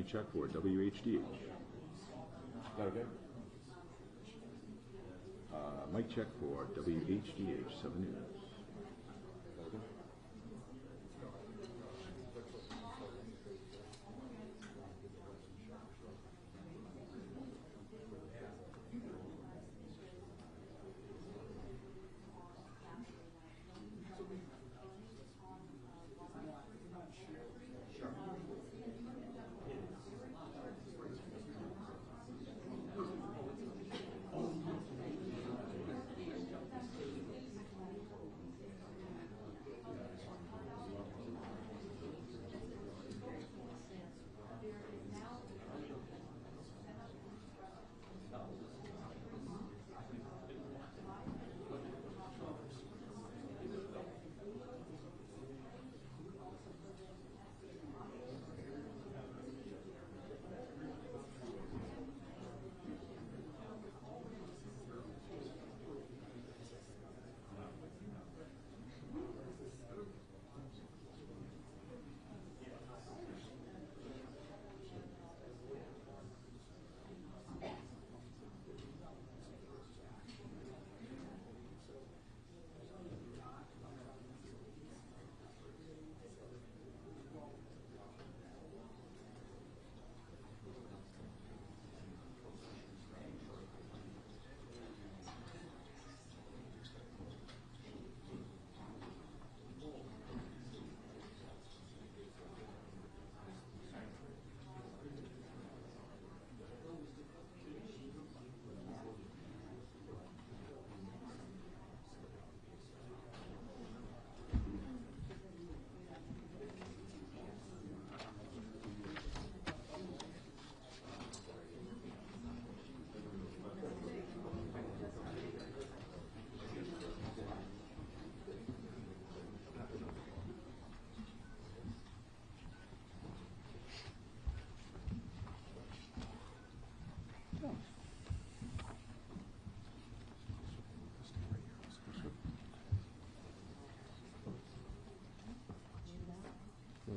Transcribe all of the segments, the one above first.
Mic check for WHDH. Is that okay? Mic check for WHDH 7 News. Is that okay?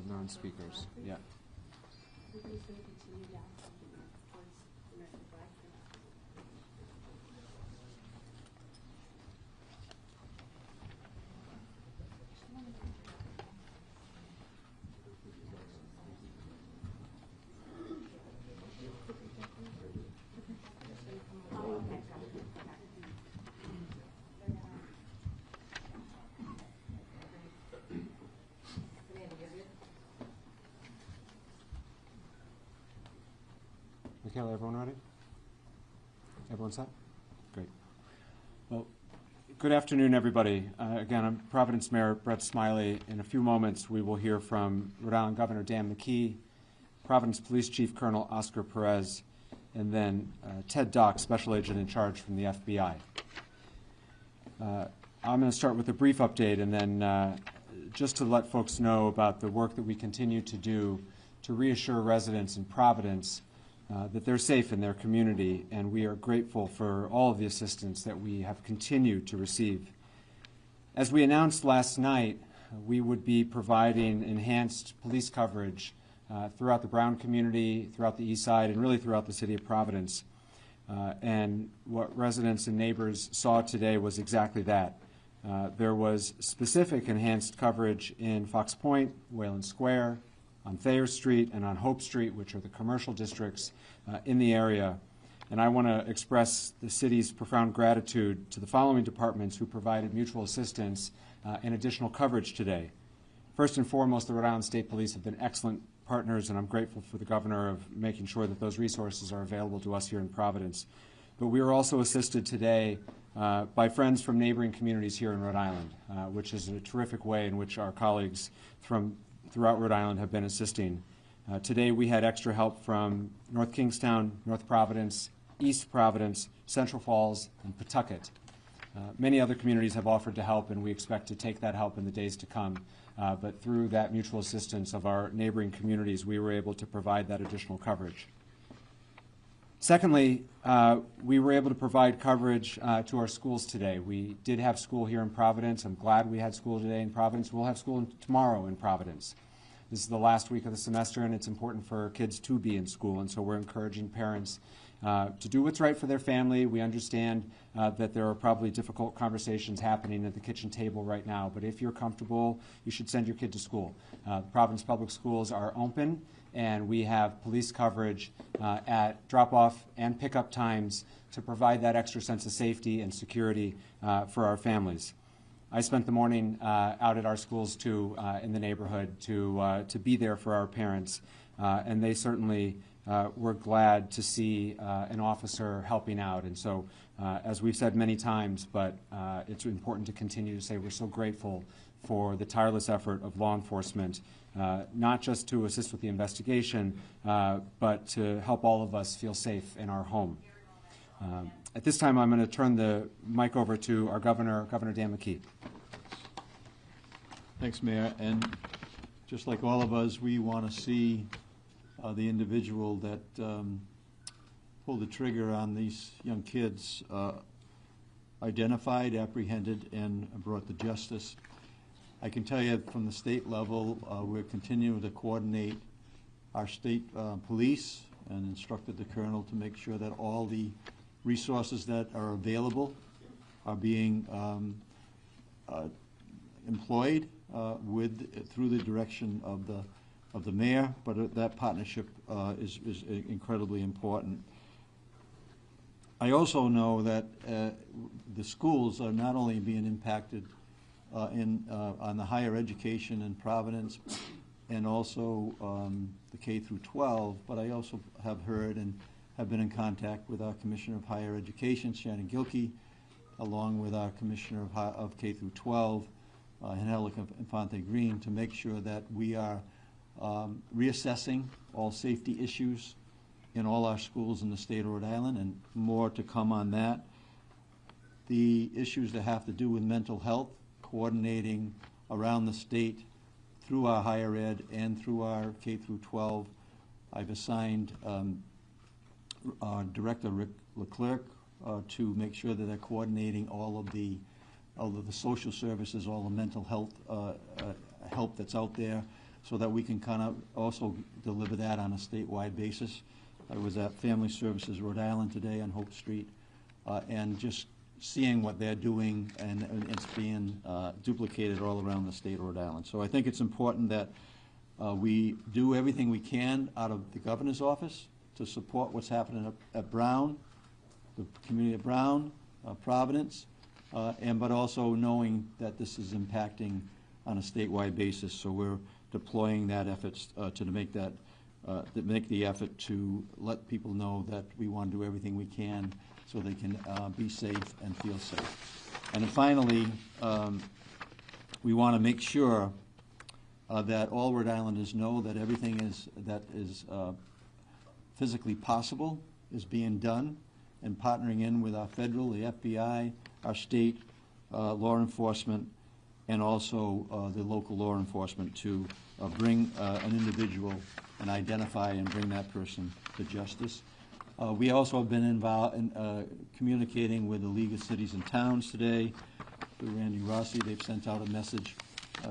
Non-speakers, yeah. Michaela, everyone ready? Everyone set? Great. Well, good afternoon, everybody. Again, I'm Providence Mayor Brett Smiley. In a few moments, we will hear from Rhode Island Governor Dan McKee, Providence Police Chief Colonel Oscar Perez, and then Ted Dock, Special Agent in Charge from the FBI. I'm going to start with a brief update and then just to let folks know about the work that we continue to do to reassure residents in Providence that they're safe in their community, and we are grateful for all of the assistance that we have continued to receive. As we announced last night, we would be providing enhanced police coverage throughout the Brown community, throughout the East Side, and really throughout the city of Providence. And what residents and neighbors saw today was exactly that. There was specific enhanced coverage in Fox Point, Wayland Square, on Thayer Street, and on Hope Street, which are the commercial districts in the area. And I want to express the city's profound gratitude to the following departments who provided mutual assistance and additional coverage today. First and foremost, the Rhode Island State Police have been excellent partners, and I'm grateful for the governor of making sure that those resources are available to us here in Providence. But we were also assisted today by friends from neighboring communities here in Rhode Island, which is a terrific way in which our colleagues from throughout Rhode Island have been assisting. Today we had extra help from North Kingstown, North Providence, East Providence, Central Falls, and Pawtucket. Many other communities have offered to help, and we expect to take that help in the days to come. But through that mutual assistance of our neighboring communities, we were able to provide that additional coverage. Secondly, we were able to provide coverage to our schools today. We did have school here in Providence. I'm glad we had school today in Providence. We'll have school tomorrow in Providence. This is the last week of the semester, and it's important for kids to be in school, and so we're encouraging parents to do what's right for their family. We understand that there are probably difficult conversations happening at the kitchen table right now, but if you're comfortable, you should send your kid to school. Providence Public Schools are open, and we have police coverage at drop-off and pickup times to provide that extra sense of safety and security for our families. I spent the morning out at our schools too in the neighborhood to be there for our parents, and they certainly were glad to see an officer helping out. And so, as we've said many times, but it's important to continue to say we're so grateful for the tireless effort of law enforcement, not just to assist with the investigation, but to help all of us feel safe in our home. At this time, I'm going to turn the mic over to our Governor Dan McKee. Thanks, Mayor. And just like all of us, we want to see the individual that pulled the trigger on these young kids identified, apprehended, and brought to justice. I can tell you from the state level, we're continuing to coordinate our state police and instructed the colonel to make sure that all the resources that are available are being employed through the direction of the mayor, but that partnership is incredibly important. I also know that the schools are not only being impacted on the higher education in Providence and also the K through 12, but I also have heard and have been in contact with our Commissioner of Higher Education, Shannon Gilkey, along with our Commissioner of K through 12, Angelica Infante Green, to make sure that we are reassessing all safety issues in all our schools in the state of Rhode Island, and more to come on that. The issues that have to do with mental health, coordinating around the state through our higher ed and through our K through 12. I've assigned our Director Rick Leclerc to make sure that they're coordinating all of the social services, all the mental health help that's out there, so that we can kind of also deliver that on a statewide basis. I was at Family Services Rhode Island today on Hope Street, and just seeing what they're doing, and it's being duplicated all around the state of Rhode Island. So I think it's important that we do everything we can out of the governor's office to support what's happening at Brown, the community of Brown, Providence, but also knowing that this is impacting on a statewide basis. So we're deploying that efforts to make the effort to let people know that we want to do everything we can so they can be safe and feel safe. And then finally, we want to make sure that all Rhode Islanders know that everything that is physically possible is being done, and partnering in with our federal, the FBI, our state law enforcement, and also the local law enforcement to bring an individual and identify and bring that person to justice. We also have been involved in communicating with the League of Cities and Towns today, through Randy Rossi. They've sent out a message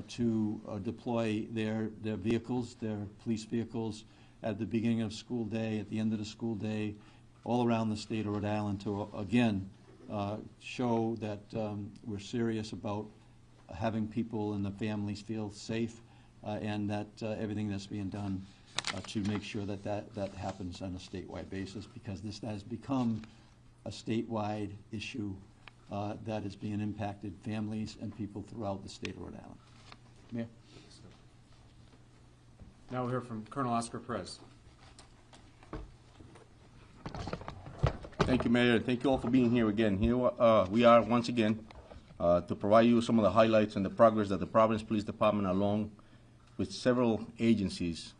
to deploy their vehicles, their police vehicles, at the beginning of school day, at the end of the school day, all around the state of Rhode Island to, again, show that we're serious about having people and the families feel safe, and that everything that's being done to make sure that happens on a statewide basis, because this has become a statewide issue that is being impacted families and people throughout the state of Rhode Island. Mayor? Now we'll hear from Colonel Oscar Perez. Thank you, Mayor. Thank you all for being here again. Here we are once again to provide you some of the highlights and the progress that the Providence Police Department, along with several agencies,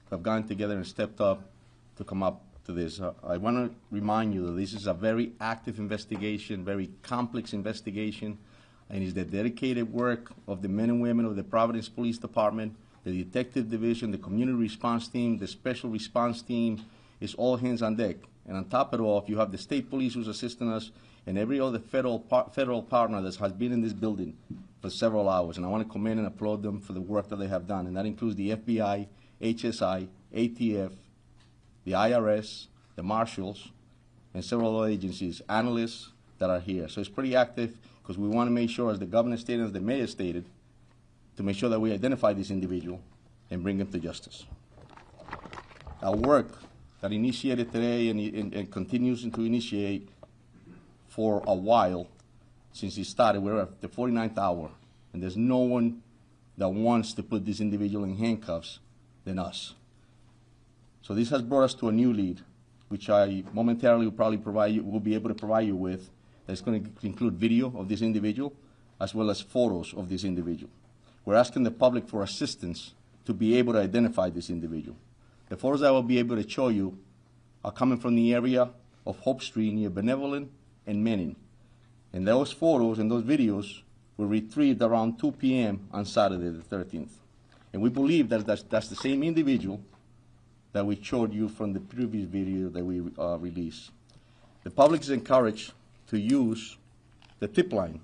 have gone together and stepped up to come up to this. I want to remind you that this is a very active investigation, very complex investigation, and it's the dedicated work of the men and women of the Providence Police Department, the Detective Division, the Community Response Team, the Special Response Team. It's all hands on deck. And on top of it all, if you have the state police who's assisting us and every other federal partner that has been in this building for several hours, and I want to commend and applaud them for the work that they have done, and that includes the FBI, HSI, ATF, the IRS, the marshals, and several other agencies, analysts that are here. So it's pretty active because we want to make sure, as the governor stated, as the mayor stated, to make sure that we identify this individual and bring him to justice. Our work that initiated today and continues to initiate for a while since it started, we're at the 49th hour, and there's no one that wants to put this individual in handcuffs than us. So this has brought us to a new lead, which I momentarily will be able to provide you with. That's going to include video of this individual as well as photos of this individual. We're asking the public for assistance to be able to identify this individual. The photos I will be able to show you are coming from the area of Hope Street near Benevolent and Manning. And those photos and those videos were retrieved around 2 p.m. on Saturday the 13th. And we believe that that's the same individual that we showed you from the previous video that we released. The public is encouraged to use the tip line,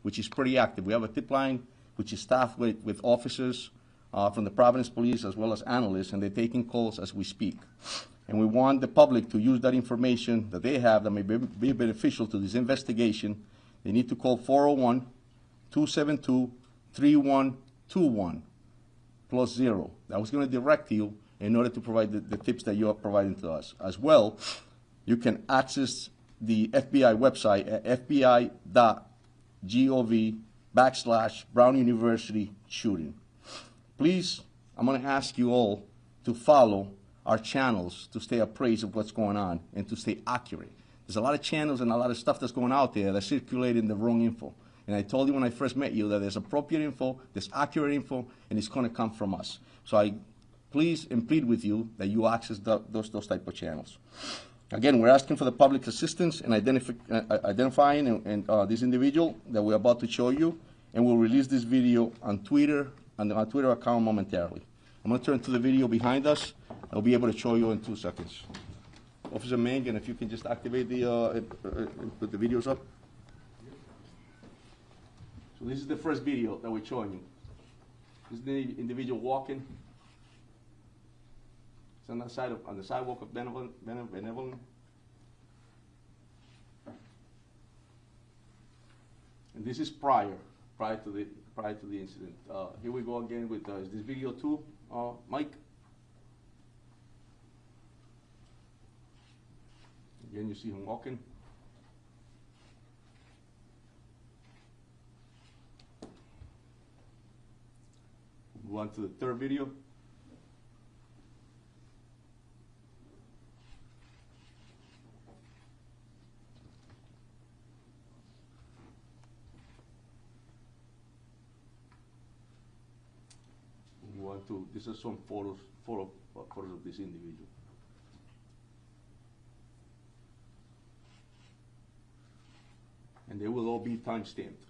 which is pretty active. We have a tip line which is staffed with officers from the Providence Police as well as analysts, and they're taking calls as we speak. And we want the public to use that information that they have that may be beneficial to this investigation. They need to call 401-272-3121 +0. That was going to direct you in order to provide the tips that you are providing to us. As well, you can access the FBI website at fbi.gov/Brown University shooting. Please, I'm going to ask you all to follow our channels to stay appraised of what's going on and to stay accurate. There's a lot of channels and a lot of stuff that's going out there that's circulating the wrong info. And I told you when I first met you that there's appropriate info, there's accurate info, and it's going to come from us. So I please and plead with you that you access those type of channels. Again, we're asking for the public's assistance in identifying this individual that we're about to show you, and we'll release this video on Twitter, on our Twitter account momentarily. I'm going to turn to the video behind us. I'll be able to show you in 2 seconds. Officer Mangan, if you can just activate put the videos up. So this is the first video that we're showing you. This is the individual walking. It's on the sidewalk of Benevolent. And this is prior to the incident. Here we go again with is this video too, Mike? Again, you see him walking. Move on to the third video. This is some photos of this individual. And they will all be time-stamped.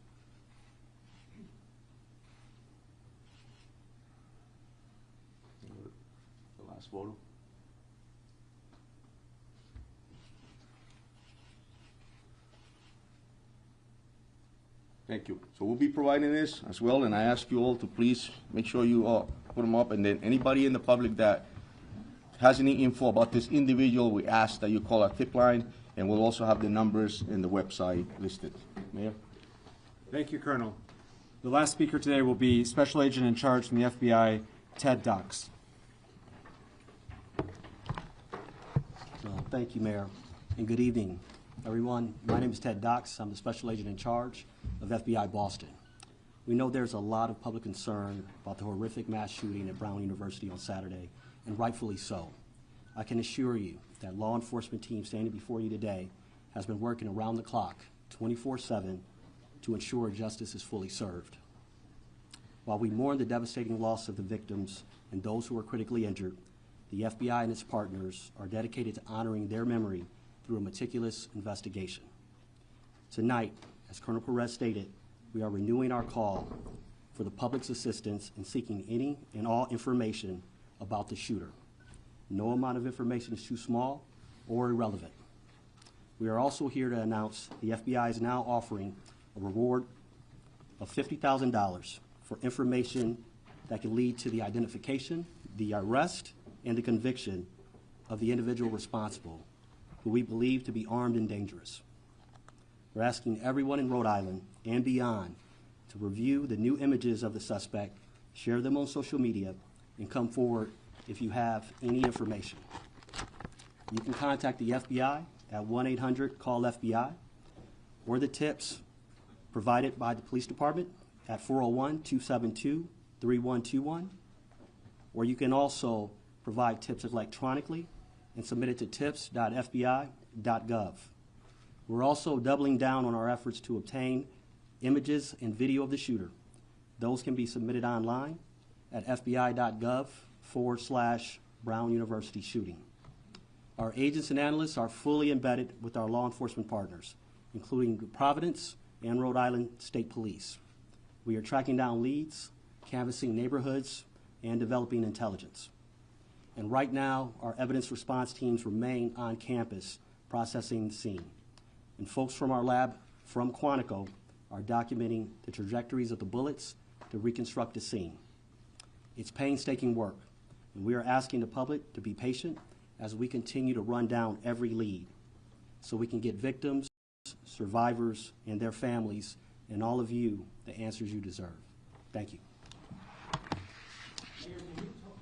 The last photo. Thank you. So we'll be providing this as well, and I ask you all to please make sure you put them up, and then anybody in the public that has any info about this individual, we ask that you call our tip line, and we'll also have the numbers in the website listed. Mayor? Thank you, Colonel. The last speaker today will be Special Agent in Charge from the FBI, Ted Dux. Thank you, Mayor, and good evening, everyone. My name is Ted Dux. I'm the Special Agent in Charge of FBI Boston. We know there's a lot of public concern about the horrific mass shooting at Brown University on Saturday, and rightfully so. I can assure you that law enforcement team standing before you today has been working around the clock, 24/7, to ensure justice is fully served. While we mourn the devastating loss of the victims and those who were critically injured, the FBI and its partners are dedicated to honoring their memory through a meticulous investigation. Tonight, as Colonel Perez stated, we are renewing our call for the public's assistance in seeking any and all information about the shooter. No amount of information is too small or irrelevant. We are also here to announce the FBI is now offering a reward of $50,000 for information that can lead to the identification, the arrest, and the conviction of the individual responsible, who we believe to be armed and dangerous. We're asking everyone in Rhode Island and beyond to review the new images of the suspect, share them on social media, and come forward if you have any information. You can contact the FBI at 1-800-CALL-FBI or the tips provided by the police department at 401-272-3121, or you can also provide tips electronically and submit it to tips.fbi.gov. We're also doubling down on our efforts to obtain images and video of the shooter. Those can be submitted online at fbi.gov/Brown University shooting. Our agents and analysts are fully embedded with our law enforcement partners, including the Providence and Rhode Island State Police. We are tracking down leads, canvassing neighborhoods, and developing intelligence. And right now, our evidence response teams remain on campus processing the scene. And folks from our lab from Quantico are documenting the trajectories of the bullets to reconstruct the scene. It's painstaking work, and we are asking the public to be patient as we continue to run down every lead so we can get victims, survivors, and their families, and all of you the answers you deserve. Thank you. Mayor, can you tell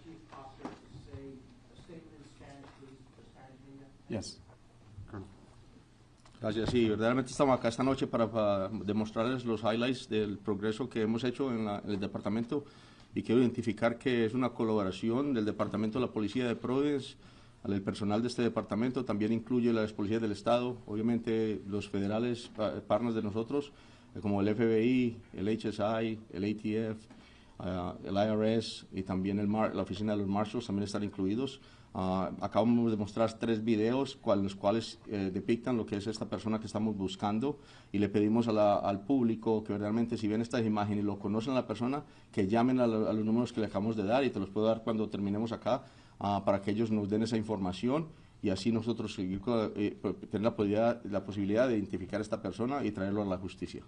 Chief Oscar to say a statement in Spanish, please, for Spanish media? Yes. Colonel. Gracias. Sí, verdaderamente estamos acá esta noche para demostrarles los highlights del progreso que hemos hecho en el departamento, y quiero identificar que es una colaboración del Departamento de la Policía de Providence, el personal de este departamento, también incluye las policías del Estado, obviamente los federales, partners de nosotros, como el FBI, el HSI, el ATF, el IRS y también la oficina de los Marshals también están incluidos. Acabamos de mostrar 3 videos los cuales depictan lo que es esta persona que estamos buscando, y le pedimos al público que verdaderamente, si ven estas imágenes y lo conocen a la persona, que llamen a los números que le acabamos de dar, y te los puedo dar cuando terminemos acá, para que ellos nos den esa información y así nosotros seguir tener la posibilidad de identificar a esta persona y traerlo a la justicia.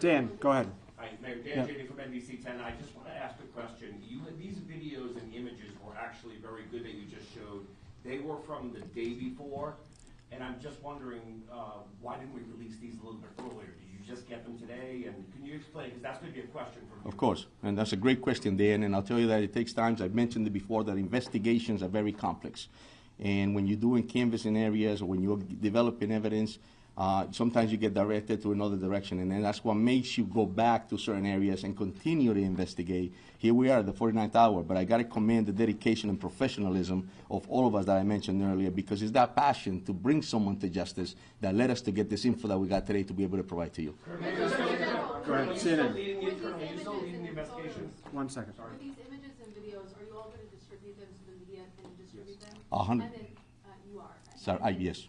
Dan, go ahead. Hi, Mayor Dan Jady from NBC 10. I just want to ask a question. These videos and images were actually very good that you just showed. They were from the day before, and I'm just wondering, why didn't we release these a little bit earlier? Did you just get them today? And can you explain, because that's going to be a question from you. Of course, and that's a great question, Dan, and I'll tell you that it takes time. I've mentioned it before, that investigations are very complex. And when you're doing canvassing areas or when you're developing evidence, sometimes you get directed to another direction, and then that's what makes you go back to certain areas and continue to investigate. Here we are at the 49th hour, but I got to commend the dedication and professionalism of all of us that I mentioned earlier, because it's that passion to bring someone to justice that led us to get this info that we got today to be able to provide to you. Go ahead. Colonel, you still leading the investigations? 1 second. With these images and videos, are you all going to distribute them to the media and distribute them? 100. And then, you are. Sorry, yes.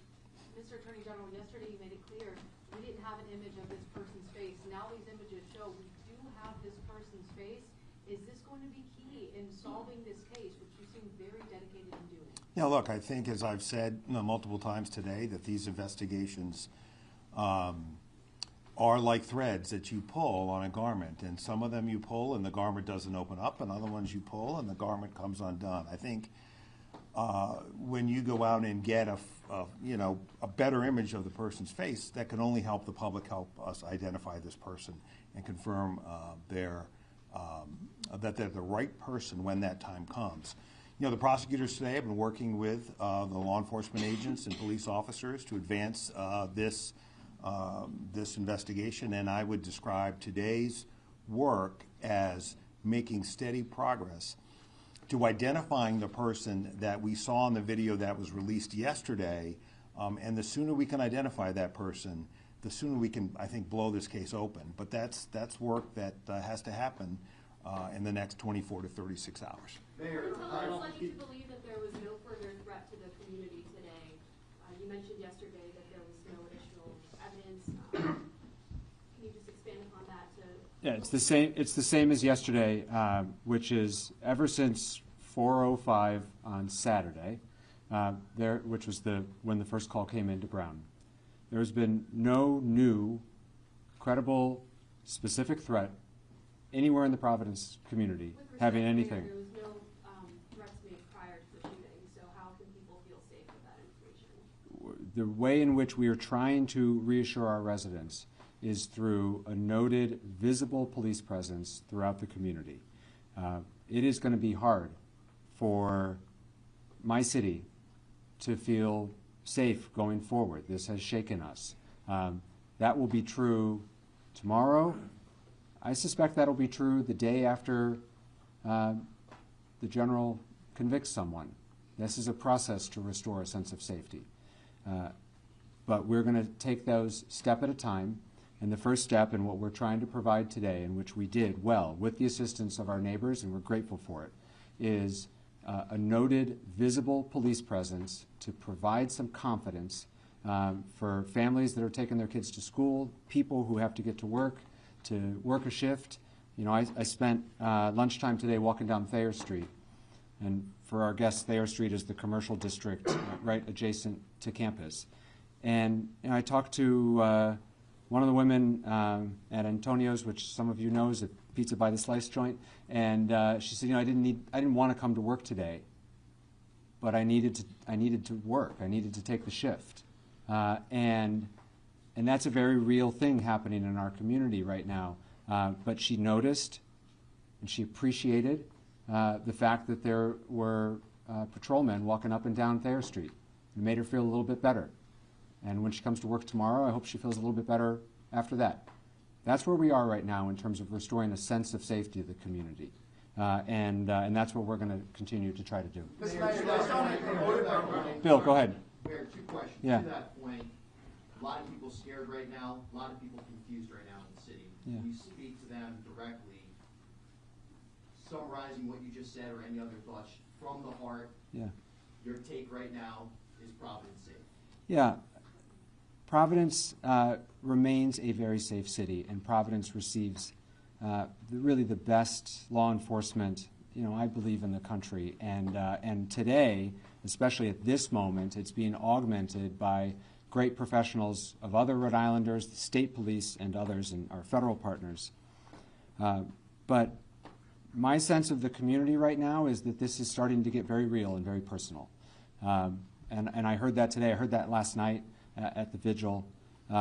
Mr. Attorney General, yesterday you made it clear we didn't have an image of this person's face. Now these images show we do have this person's face. Is this going to be key in solving this case, which you seem very dedicated in doing? Yeah, look, I think, as I've said multiple times today, that these investigations are like threads that you pull on a garment, and some of them you pull and the garment doesn't open up, and other ones you pull and the garment comes undone. I think when you go out and get a better image of the person's face, that can only help the public, help us identify this person and confirm that they're the right person when that time comes. You know, the prosecutors today have been working with the law enforcement agents and police officers to advance this investigation, and I would describe today's work as making steady progress to identifying the person that we saw in the video that was released yesterday, and the sooner we can identify that person, the sooner we can, I think, blow this case open. But that's work that has to happen in the next 24 to 36 hours. Mayor, Colonel, led you to believe that there was no further threat to the community today. You mentioned yesterday that there was no additional evidence. Can you just expand upon that? Yeah, it's the same. It's the same as yesterday, which is ever since 4:05 on Saturday, which was when the first call came into Brown. There's been no new, credible, specific threat anywhere in the Providence community With having respect, anything. Mayor, there was no threats made prior to the shooting, so how can people feel safe with that information? The way in which we are trying to reassure our residents is through a noted, visible police presence throughout the community. It is going to be hard for my city to feel safe going forward. This has shaken us. That will be true tomorrow. I suspect that'll be true the day after the general convicts someone. This is a process to restore a sense of safety. But we're going to take those step at a time. And the first step in what we're trying to provide today, and which we did well with the assistance of our neighbors, and we're grateful for it, is a noted, visible police presence to provide some confidence for families that are taking their kids to school, people who have to get to work a shift. You know, I spent lunchtime today walking down Thayer Street. And for our guests, Thayer Street is the commercial district right adjacent to campus. And I talked to one of the women at Antonio's, which some of you know is a pizza by the slice joint, and she said, you know, I didn't want to come to work today, but I needed to work. I needed to take the shift, and that's a very real thing happening in our community right now. But she noticed, and she appreciated the fact that there were patrolmen walking up and down Thayer Street. It made her feel a little bit better. And when she comes to work tomorrow, I hope she feels a little bit better after that. That's where we are right now in terms of restoring a sense of safety to the community. And that's what we're going to continue to try to do. Bill, go ahead. Mayor, two questions. Yeah. To that point, a lot of people scared right now, a lot of people confused right now in the city. Yeah. Can you speak to them directly, summarizing what you just said or any other thoughts from the heart? Yeah. Your take right now is Providence safe? Yeah. Providence remains a very safe city, and Providence receives really the best law enforcement, you know, I believe, in the country. And today, especially at this moment, it's being augmented by great professionals of other Rhode Islanders, the state police, and others, and our federal partners. But my sense of the community right now is that this is starting to get very real and very personal. And I heard that today. I heard that last night at the vigil. You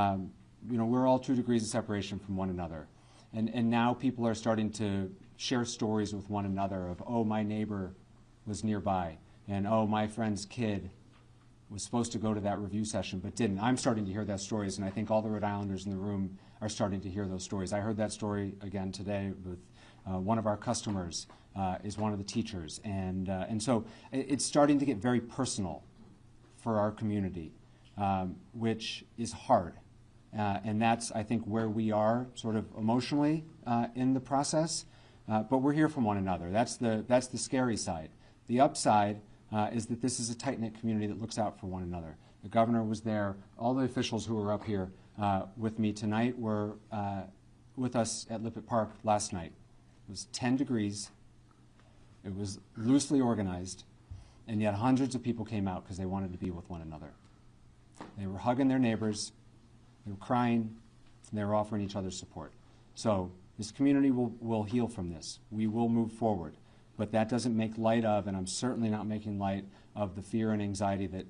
know, we're all 2 degrees of separation from one another. And now people are starting to share stories with one another of, oh, my neighbor was nearby, and oh, my friend's kid was supposed to go to that review session but didn't. I'm starting to hear those stories, and I think all the Rhode Islanders in the room are starting to hear those stories. I heard that story again today with one of our customers is one of the teachers. And so it's starting to get very personal for our community, which is hard. And that's, I think, where we are sort of emotionally in the process. But we're here for one another. That's the scary side. The upside is that this is a tight-knit community that looks out for one another. The governor was there. All the officials who were up here with me tonight were with us at Lippert Park last night. It was 10 degrees. It was loosely organized, and yet hundreds of people came out because they wanted to be with one another. They were hugging their neighbors, they were crying, and they were offering each other support. So this community will heal from this. We will move forward. But that doesn't make light of, and I'm certainly not making light of, the fear and anxiety that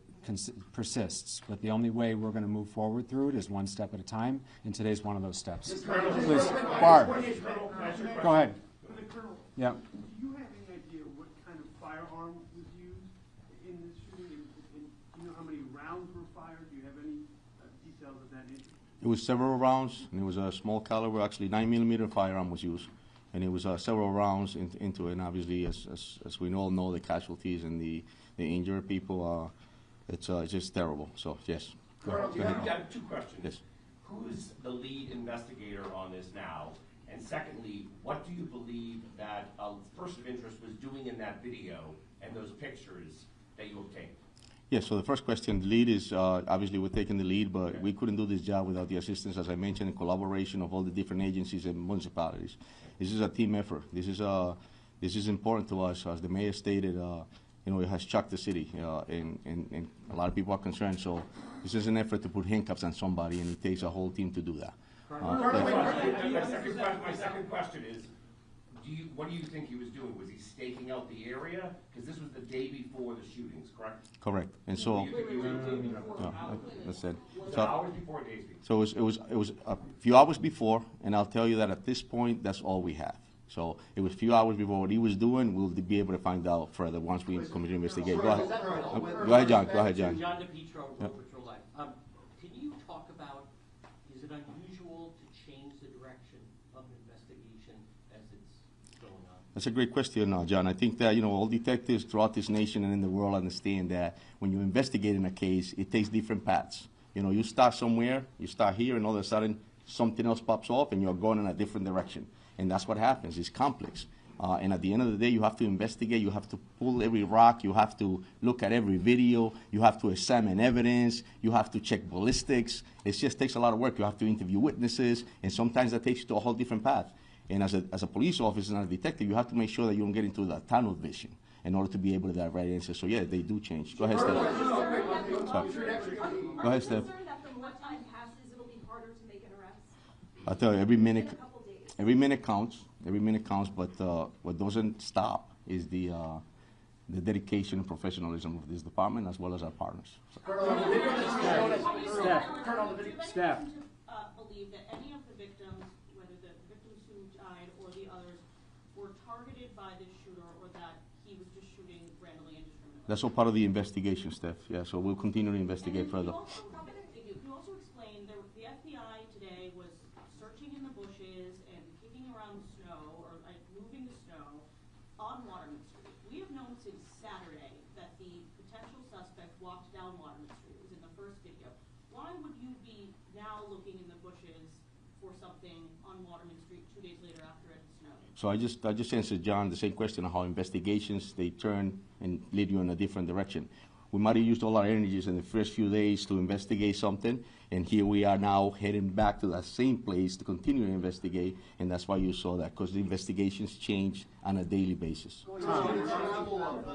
persists. But the only way we're going to move forward through it is one step at a time, and today's one of those steps. Please, Barb, go ahead. Yeah. Do you have any idea what kind of firearm was used in this shooting? And do you know how many rounds were fired? Do you have any details of that nature? It was several rounds, and it was a small caliber, actually 9mm firearm was used. And it was several rounds into it, and obviously, as we all know, the casualties and the injured people, it's just terrible. So, yes. Colonel, I have 2 questions. Yes. Who's the lead investigator on this now? And secondly, what do you believe that a person of interest was doing in that video and those pictures that you obtained? Yes, so the first question, the lead is, obviously we're taking the lead, but we couldn't do this job without the assistance, as I mentioned, and collaboration of all the different agencies and municipalities. This is a team effort. This is important to us. As the mayor stated, you know, it has shocked the city, and a lot of people are concerned. So It's just an effort to put handcuffs on somebody, and it takes a whole team to do that. My second question is, what do you think he was doing? Was he staking out the area? Because this was the day before the shootings, correct? Correct. And so, that's it. So, hours before, days before? So it was a few hours before, and I'll tell you that at this point, that's all we have. So it was a few hours before what he was doing. We'll be able to find out further once we continue to investigate. Go ahead. Go ahead, John. Go ahead, John. John DePietro, Road Patrol Life. Can you talk about, is it unusual to change the direction of an investigation as it's going on? That's a great question, John. I think that, all detectives throughout this nation and in the world understand that when you investigate in a case, it takes different paths. You start somewhere, you start here, and all of a sudden something else pops off and you're going in a different direction. And that's what happens. It's complex. And at the end of the day, you have to investigate. You have to pull every rock. You have to look at every video. You have to examine evidence. You have to check ballistics. It just takes a lot of work. You have to interview witnesses. And sometimes that takes you to a whole different path. And as a police officer and a detective, you have to make sure that you don't get into the tunnel vision in order to be able to get the right answer. So, yeah, they do change. Go ahead, Steph. Go ahead, Steph. From what time passes, it'll be harder to make an arrest? I'll tell you, every minute In a couple days. Every minute counts. Every minute counts. But what doesn't stop is the dedication and professionalism of this department as well as our partners. So. Steph. Believe that any of the victims, whether the victims who died or the others, were targeted by this shooter, or that he was just shooting randomly and indiscriminately? That's all part of the investigation, Steph. Yeah, so we'll continue to investigate further. Can you also explain, the FBI today was searching in the bushes and kicking around the snow, or moving the snow on Waterman Street. We have known since Saturday that the potential suspect walked down Waterman Street. It was in the first video. Why would you be now looking in the bushes for something on Waterman Street 2 days later after it snowed? So I just answered John the same question on how investigations, they turn and lead you in a different direction. We might have used all our energies in the first few days to investigate something, and here we are now heading back to that same place to continue to investigate, and that's why you saw that, because the investigations change on a daily basis. An example of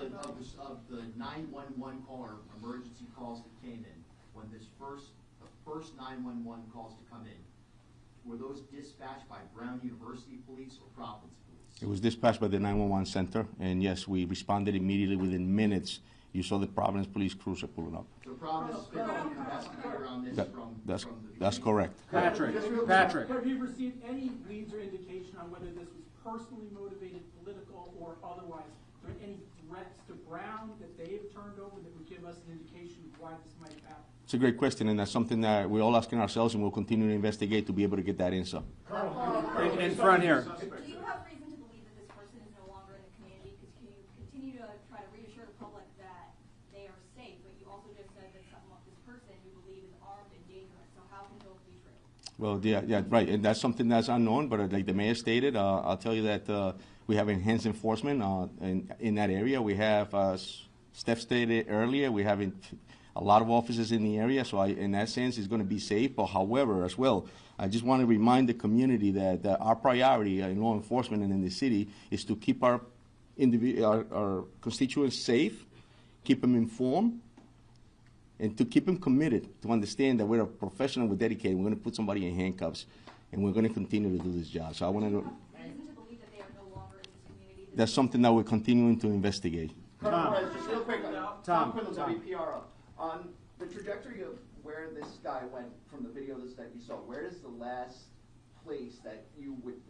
the 911 call or emergency calls that came in, when the first 911 calls to come in, were those dispatched by Brown University Police or Providence Police? It was dispatched by the 911 center, and yes, we responded immediately within minutes. You saw the Providence police cruiser pulling up. So Providence has been an investigator on this from the That's correct. Patrick. Have you received any leads or indication on whether this was personally motivated, political, or otherwise? Are there any threats to Brown that they have turned over that would give us an indication of why this might have happened? It's a great question, and that's something that we're all asking ourselves, and we'll continue to investigate to be able to get that answer. In front here. Do you have reason to believe that this person is no longer in the community? Because can you continue to try to reassure the public that they are safe, but you also just said that this person you believe is armed and dangerous, so how can those be true? Well, yeah, right, and that's something that's unknown, but like the mayor stated, I'll tell you that we have enhanced enforcement in that area. We have, Steph stated earlier, we have a lot of officers in the area, so in that sense, it's going to be safe. But however, as well, I just want to remind the community that our priority in law enforcement and in the city is to keep our constituents safe, keep them informed, and to keep them committed, to understand that we're a professional, we're dedicated, we're going to put somebody in handcuffs, and we're going to continue to do this job. So I want to know. Reason to believe that they are no longer in this community? That's something that we're continuing to investigate. Just real quick, Tom Quinlan, WPRO. On the trajectory of where this guy went from the video that you saw, where is the last place that you would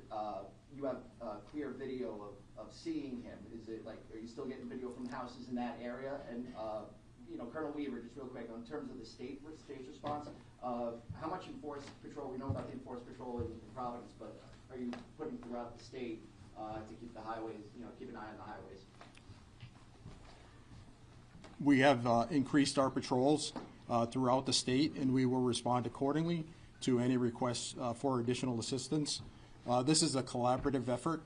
you have clear video of seeing him? Is it like, are you still getting video from houses in that area? And Colonel Weaver, just real quick, in terms of the state's response, how much enforced patrol? We know about the enforced patrol in Providence, but are you putting throughout the state to keep the highways, keep an eye on the highways? We have increased our patrols throughout the state, and we will respond accordingly to any requests for additional assistance. This is a collaborative effort,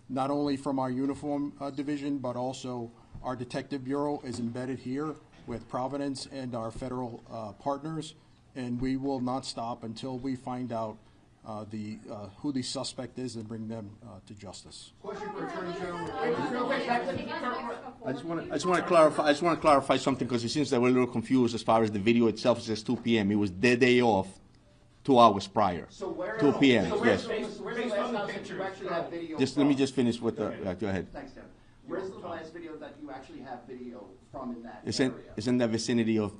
not only from our uniform division, but also our detective bureau is embedded here with Providence and our federal partners, and we will not stop until we find out who the suspect is and bring them to justice. Question for Attorney General. I just want to clarify something because it seems that we're a little confused as far as the video itself says 2 p.m. It was the day off, 2 hours prior. So where? 2 p.m. So Yes. where's the last time that you actually have video? Let me just finish with the. Go ahead. Thanks, Tim. Where's the last video that you actually have video from in that It's area? in the vicinity of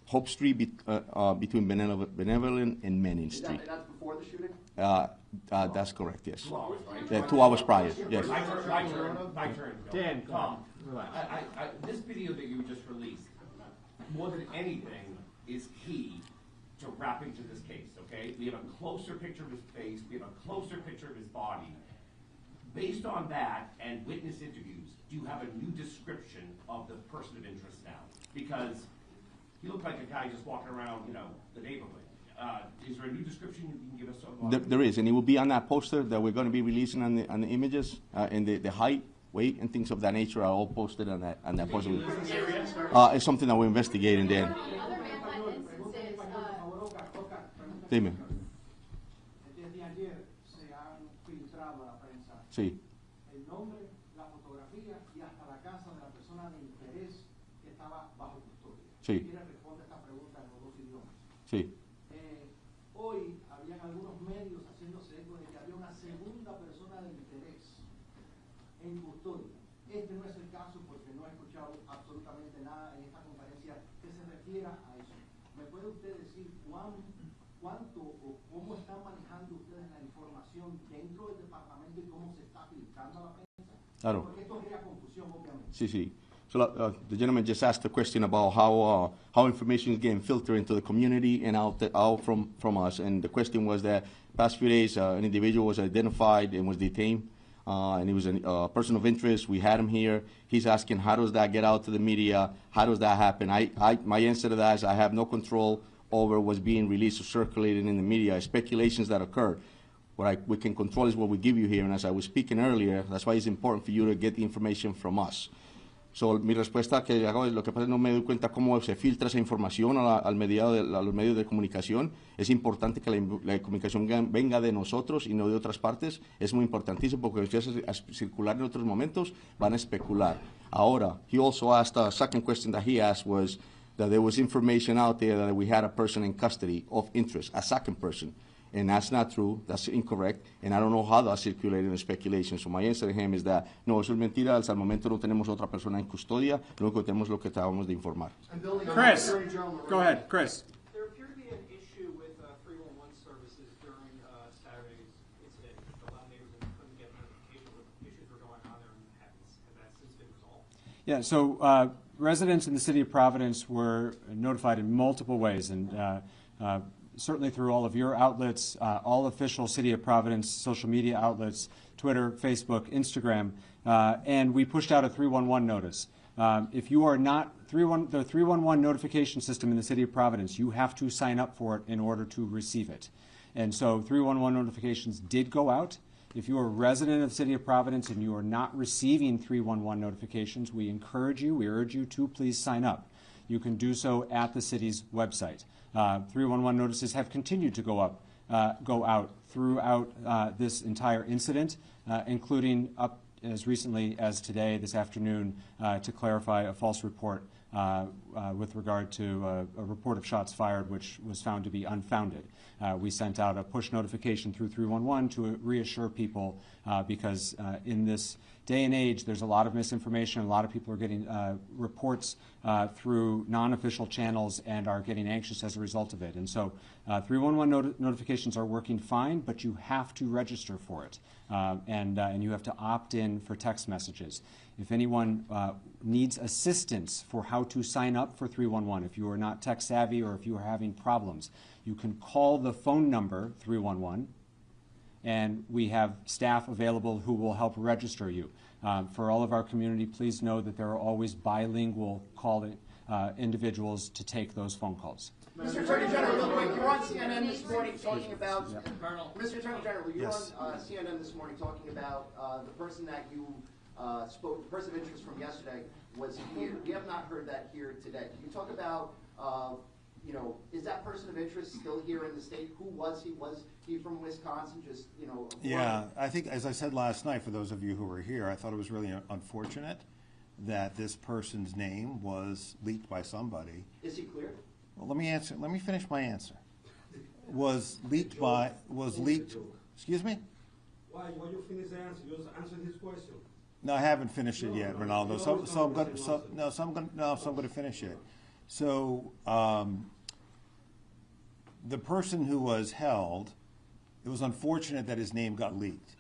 Hope Street between Benevolent and Manning Street. That's before the shooting? That's correct. Yes. 2 hours, right? 2 hours prior. Yes. My turn. Dan, relax. This video that you just released, more than anything, is key to wrapping to this case, okay? We have a closer picture of his face, we have a closer picture of his body. Based on that and witness interviews, do you have a new description of the person of interest now? Because he looked like a guy just walking around, the neighborhood. Is there a new description you can give us of? There is, and it will be on that poster that we're going to be releasing on the images, and the height, weight, and things of that nature are all posted on that poster. It's something that we're investigating then. Dime. Desde ayer se han filtrado a la prensa Sí. el nombre, la fotografía y hasta la casa de la persona de interés que estaba bajo custodia. Sí. Si quiere responde esta pregunta en los dos idiomas. Sí. Hoy habían algunos medios haciéndose eco de que había una segunda persona de interés en custodia. Este no es el caso porque no he escuchado absolutamente nada en esta conferencia que se refiera a eso. ¿Me puede usted decir cuánto o cómo están manejando ustedes la información dentro del departamento y cómo se está filtrando a la prensa? Claro. Porque esto crea confusión, obviamente. Sí, sí. So the gentleman just asked a question about how information is getting filtered into the community and out from us. And the question was that past few days an individual was identified and was detained, and he was a person of interest. We had him here. He's asking, how does that get out to the media? How does that happen? My answer to that is I have no control over what's being released or circulated in the media. Speculations that occur. What we can control is what we give you here. And as I was speaking earlier, that's why it's important for you to get the information from us. So, mi respuesta que hago es lo que pasa es no me doy cuenta cómo se filtra esa información a los medios de comunicación. Es importante que la comunicación venga de nosotros y no de otras partes. Es muy importantísimo porque si empieza a circular en otros momentos van a especular. Ahora, he also asked, a second question that he asked was that there was information out there that we had a person in custody of interest, a second person. And that's not true, that's incorrect, and I don't know how that's circulating in speculation. So my answer to him is that, no, eso es mentira, al momento no tenemos otra persona en custodia, lo único que tenemos es lo que acabamos de informar. Chris, go ahead, Chris. There appeared to be an issue with 311 services during Saturday's incident. A lot of neighbors couldn't get notification what issues were going on there, and has that since been resolved? Yeah, so residents in the city of Providence were notified in multiple ways, and certainly through all of your outlets, all official City of Providence social media outlets, Twitter, Facebook, Instagram, and we pushed out a 311 notice. If you are not, the 311 notification system in the City of Providence, you have to sign up for it in order to receive it. And so 311 notifications did go out. If you are a resident of the City of Providence and you are not receiving 311 notifications, we urge you to please sign up. You can do so at the city's website. 311 notices have continued to go out throughout this entire incident, including up as recently as today, this afternoon, to clarify a false report with regard to a report of shots fired, which was found to be unfounded. We sent out a push notification through 311 to reassure people because in this day and age, there's a lot of misinformation. A lot of people are getting reports through non-official channels and are getting anxious as a result of it. And so 311 notifications are working fine, but you have to register for it. And you have to opt in for text messages. If anyone needs assistance for how to sign up for 311, if you are not tech savvy or if you are having problems, you can call the phone number 311, and we have staff available who will help register you. For all of our community, please know that there are always bilingual individuals to take those phone calls. Mr. Attorney General, real quick, you're on CNN this morning talking about, Mr. Attorney General, you're on CNN this morning talking about the person that you spoke, the person of interest from yesterday was here. We have not heard that here today. Can you talk about you know, is that person of interest still here in the state? Who was he? Was he from Wisconsin? Just, you know. Yeah, I think, as I said last night, for those of you who were here, I thought it was really unfortunate that this person's name was leaked by somebody. Is he cleared? Well, let me finish my answer. Was leaked, excuse me? Why you finish the answer? Just answer his question. No, I haven't finished it yet, Ronaldo. So I'm going to finish it. So the person who was held, it was unfortunate that his name got leaked,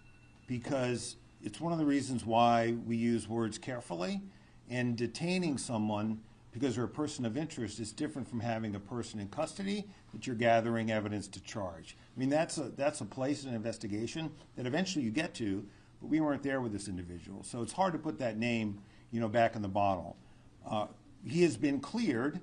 because it's one of the reasons why we use words carefully. And detaining someone because they're a person of interest is different from having a person in custody that you're gathering evidence to charge. I mean, that's a place in an investigation that eventually you get to, but we weren't there with this individual. So it's hard to put that name, you know, back in the bottle. He has been cleared.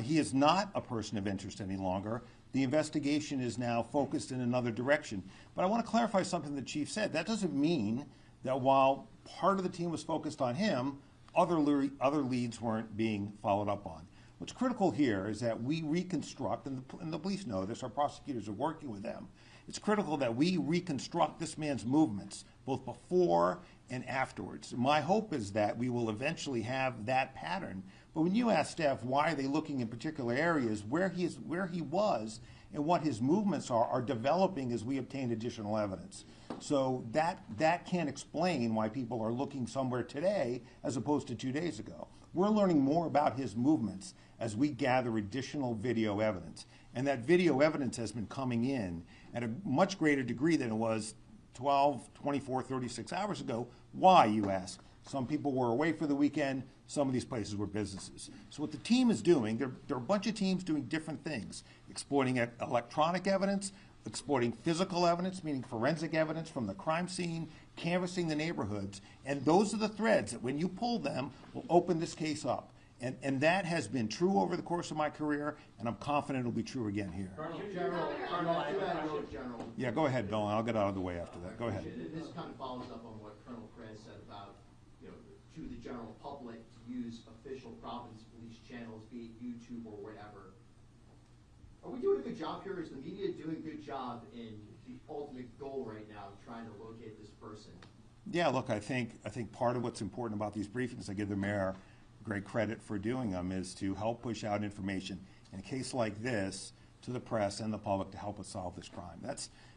He is not a person of interest any longer. The investigation is now focused in another direction. But I want to clarify something the chief said. That doesn't mean that while part of the team was focused on him, other leads weren't being followed up on. What's critical here is that we reconstruct, and the police know this, our prosecutors are working with them. It's critical that we reconstruct this man's movements, both before and afterwards. My hope is that we will eventually have that pattern. But when you ask staff why are they looking in particular areas, where he was and what his movements are developing as we obtain additional evidence. So that can't explain why people are looking somewhere today as opposed to 2 days ago. We're learning more about his movements as we gather additional video evidence. And that video evidence has been coming in at a much greater degree than it was 12, 24, 36 hours ago. Why, you ask? Some people were away for the weekend. Some of these places were businesses. So what the team is doing, there are a bunch of teams doing different things, exploiting electronic evidence, exploiting physical evidence, meaning forensic evidence from the crime scene, canvassing the neighborhoods. And those are the threads that when you pull them will open this case up. And that has been true over the course of my career, and I'm confident it'll be true again here. General. Yeah, go ahead, Bill, and I'll get out of the way after that. Go ahead. This kind of follows up on what Colonel Perez said about, you know, to the general public to use official Providence police channels, be it YouTube or whatever. Are we doing a good job here? Is the media doing a good job in the ultimate goal right now, trying to locate this person? Yeah, look, I think part of what's important about these briefings, I give the mayor great credit for doing them, is to help push out information in a case like this to the press and the public to help us solve this crime.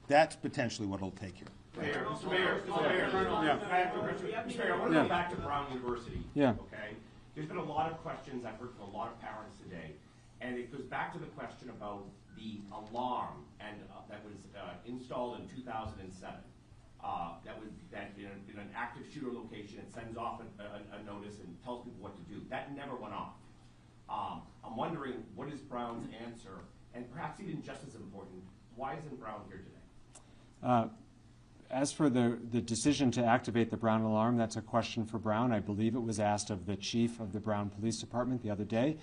That's potentially what it'll take here. Mr. Mayor, I want to go back to Brown University. Yeah. Okay. There's been a lot of questions I've heard from a lot of parents today, and it goes back to the question about the alarm and that was installed in 2007. That in an active shooter location, it sends off a notice and tells people what to do. That never went off. I'm wondering, what is Brown's answer? And perhaps even just as important, why isn't Brown here today? As for the decision to activate the Brown alarm, that's a question for Brown. I believe it was asked of the chief of the Brown Police Department the other day.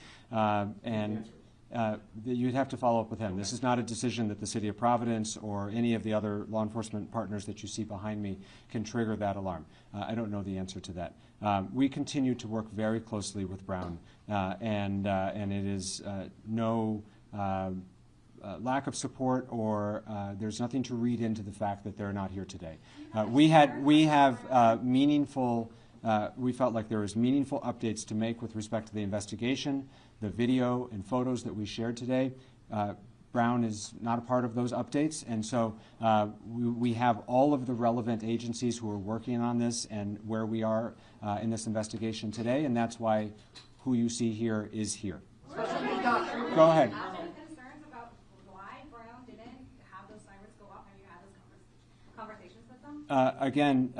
You'd have to follow up with him. This is not a decision that the City of Providence or any of the other law enforcement partners that you see behind me can trigger that alarm. I don't know the answer to that. We continue to work very closely with Brown, and it is no lack of support or there's nothing to read into the fact that they're not here today. We have meaningful. We felt like there was meaningful updates to make with respect to the investigation, the video and photos that we shared today. Brown is not a part of those updates, and so we have all of the relevant agencies who are working on this and where we are in this investigation today, and that's why who you see here is here. Go ahead. Concerns about why Brown didn't have those sirens go off? Have you had those conversations with them? Again,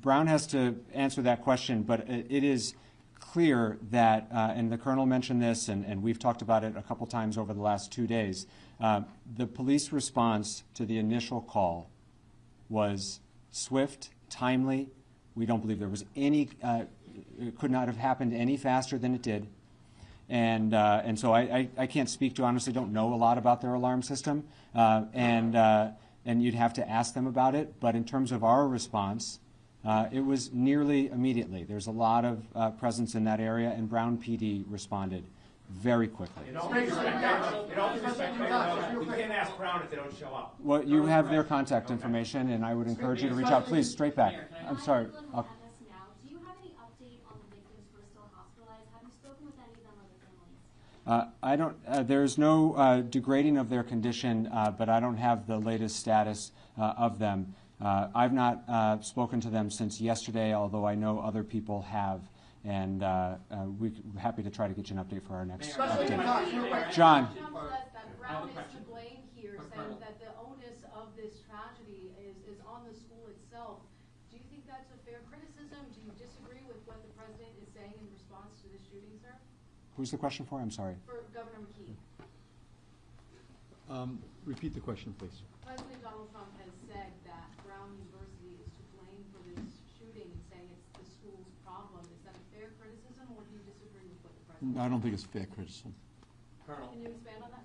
Brown has to answer that question, but it is clear that, and the Colonel mentioned this, and we've talked about it a couple times over the last 2 days, the police response to the initial call was swift, timely. We don't believe there was any, it could not have happened any faster than it did. And so I can't speak to, honestly, don't know a lot about their alarm system, and you'd have to ask them about it. But in terms of our response, it was nearly immediately. There's a lot of presence in that area, and Brown PD responded very quickly. In all due respect, Mayor, we can't ask Brown if they don't show up. Well, you have their contact information, and I would encourage you to reach out. Please, straight back. I'm sorry. I'll- Do you have any update on the victims who are still hospitalized? Have you spoken with any of them or their families? I don't. There's no degrading of their condition, but I don't have the latest status of them. I've not spoken to them since yesterday, although I know other people have, and we're happy to try to get you an update for our next update. John. That Brown is to blame here, saying that the onus of this tragedy is on the school itself. Do you think that's a fair criticism? Do you disagree with what the president is saying in response to this shooting, sir? Who's the question for? I'm sorry. For Governor McKee. Repeat the question, please. President Donald Trump has said that Brown University is to blame for this shooting and saying it's the school's problem. Is that a fair criticism, or do you disagree with what the president? I don't think it's fair criticism. Colonel. Can you expand on that?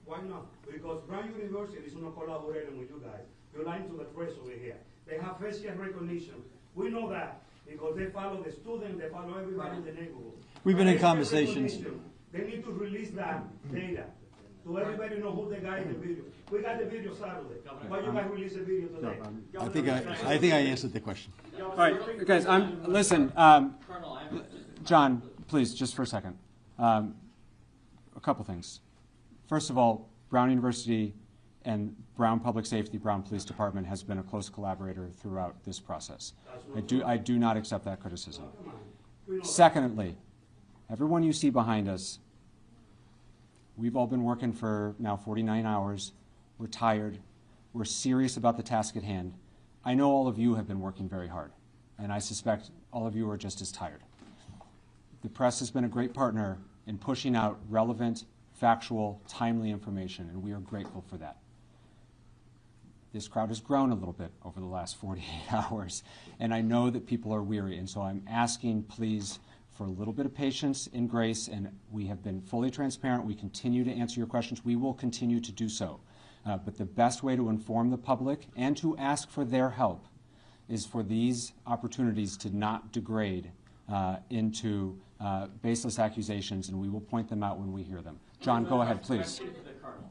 Why not? Because Brown University is not collaborating with you guys. You're lying to the press over here. They have facial recognition. We know that because they follow the student, they follow everybody in the neighborhood. We've been in Facial conversations. recognition. They need to release that data to everybody know who the guy in the video. We got the video Saturday. Why you guys release the video today? I think I answered the question. All right, guys. Listen, John, please, just for a second. A couple things. First of all, Brown University and Brown Public Safety, Brown Police Department has been a close collaborator throughout this process. I do not accept that criticism. Secondly, everyone you see behind us, we've all been working for now 49 hours. We're tired. We're serious about the task at hand. I know all of you have been working very hard, and I suspect all of you are just as tired. The press has been a great partner in pushing out relevant, factual, timely information, and we are grateful for that. This crowd has grown a little bit over the last 48 hours, and I know that people are weary, and so I'm asking, please, for a little bit of patience and grace, and we have been fully transparent. We continue to answer your questions. We will continue to do so. But the best way to inform the public and to ask for their help is for these opportunities to not degrade into baseless accusations, and we will point them out when we hear them. John, go ahead, please. Question to the Colonel.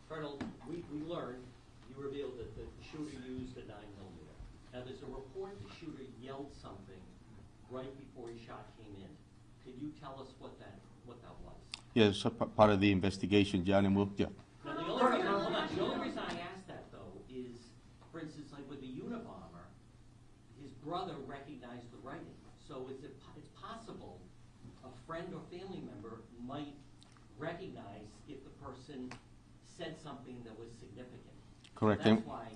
Colonel, we learned, you revealed that the shooter used a 9mm. Now, there's a report the shooter yelled something right before his shot came in. Could you tell us what that was? Yeah, it's part of the investigation, John, and we'll, yeah. Now, the only reason I ask that, though, is, for instance, like with the Unabomber, his brother recognized the writing. So it's possible a friend or family member might recognize if the person said something that was significant. Correct. So that's why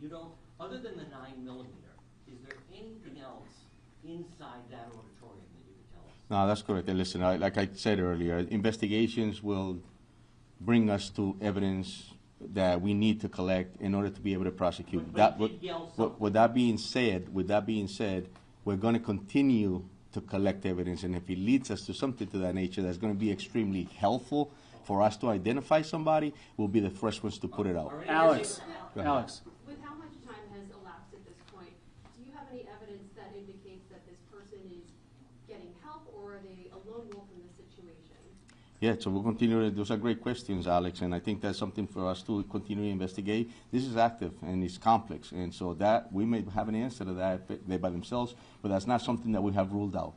you don't, other than the 9mm, is there anything else inside that auditorium that you could tell us? No, that's correct. And listen, like I said earlier, investigations will bring us to evidence that we need to collect in order to be able to prosecute. With that being said, we're going to continue to collect evidence, and if it leads us to something to that nature that's going to be extremely helpful for us to identify somebody, we'll be the first ones to put it out. Alex. With how much time has elapsed at this point, do you have any evidence that indicates that this person is getting help, or are they a lone wolf in this situation? Yeah, so we'll continue. Those are great questions, Alex, and I think that's something for us to continue to investigate. This is active and it's complex, and so that we may have an answer to that by themselves, but that's not something that we have ruled out,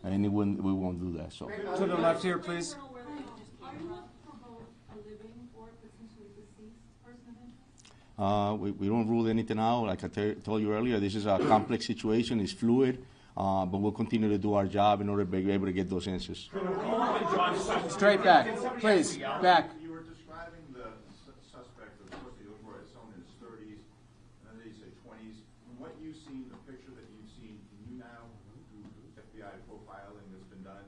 and we won't do that. So. To the left here, please. We don't rule anything out. Like I told you earlier, this is a complex situation. It's fluid, but we'll continue to do our job in order to be able to get those answers. Straight back, please, back. You were describing the suspect, of course, the overall someone in his 30s, and then you say 20s. From what you've seen, the picture that you've seen, can you now, through FBI profiling that's been done,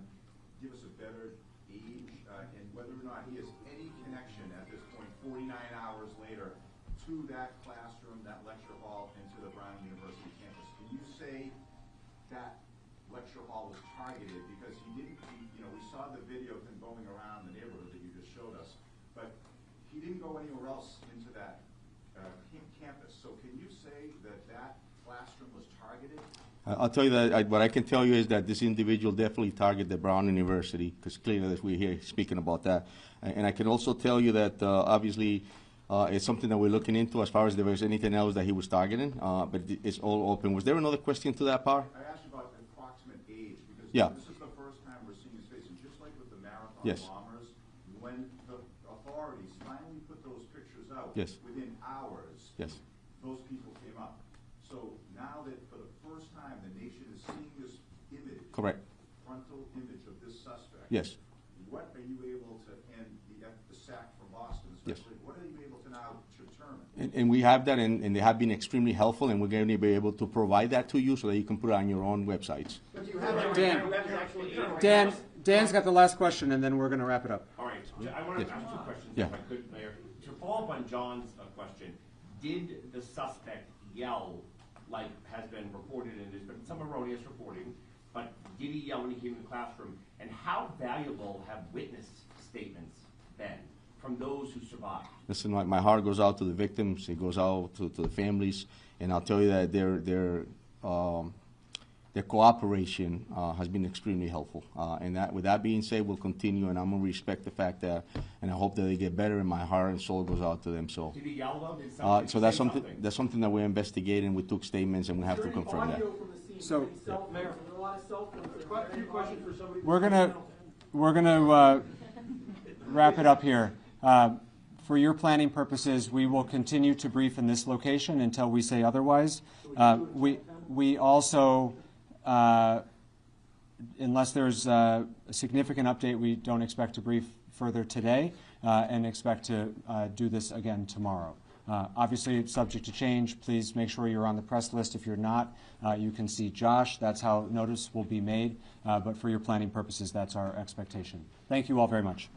give us a better age and whether or not he has any connection at this point, 49 hours later, to that classroom, that lecture hall, and to the Brown University campus? Can you say that lecture hall was targeted? Because he didn't, we saw the video of him going around the neighborhood that you just showed us, but he didn't go anywhere else into that campus. So can you say that classroom was targeted? I'll tell you that what I can tell you is that this individual definitely targeted Brown University, because clearly that we're here speaking about that. And I can also tell you that obviously it's something that we're looking into as far as there was anything else that he was targeting, but it's all open. Was there another question to that part? I asked you about the approximate age, because Yeah. this is the first time we're seeing his face, and just like with the marathon Yes. bombers, when the authorities finally put those pictures out, Yes. within hours, Yes. those people came up. So now that for the first time the nation is seeing this image, Correct. frontal image of this suspect, Yes. what are you able to, and the SAC from Boston Yes. especially, what are you able to now determine? And we have that, and they have been extremely helpful, and we're going to be able to provide that to you so that you can put it on your own websites. But do you have Dan's got the last question, and then we're going to wrap it up. All right, I want to Yes. ask two questions, Yeah. if I could, Mayor. To follow up on John's question, did the suspect yell, like has been reported, and there's been some erroneous reporting, but did he yell when he came in the classroom? And how valuable have witness statements been from those who survived? Listen, my heart goes out to the victims. It goes out to the families, and I'll tell you that their cooperation has been extremely helpful. And that, with that being said, we'll continue, and I'm gonna respect the fact that, and I hope that they get better. And my heart and soul goes out to them. So, Did he yell though? Did somebody so that's say something that we're investigating. We took statements, and we have to confirm that. So- Mayor, a lot of cell phones. A few questions for somebody. We're gonna wrap it up here. For your planning purposes, we will continue to brief in this location until we say otherwise. We also, unless there's a significant update, we don't expect to brief further today, and expect to do this again tomorrow. Obviously, it's subject to change. Please make sure you're on the press list. If you're not, you can see Josh. That's how notice will be made. But for your planning purposes, that's our expectation. Thank you all very much.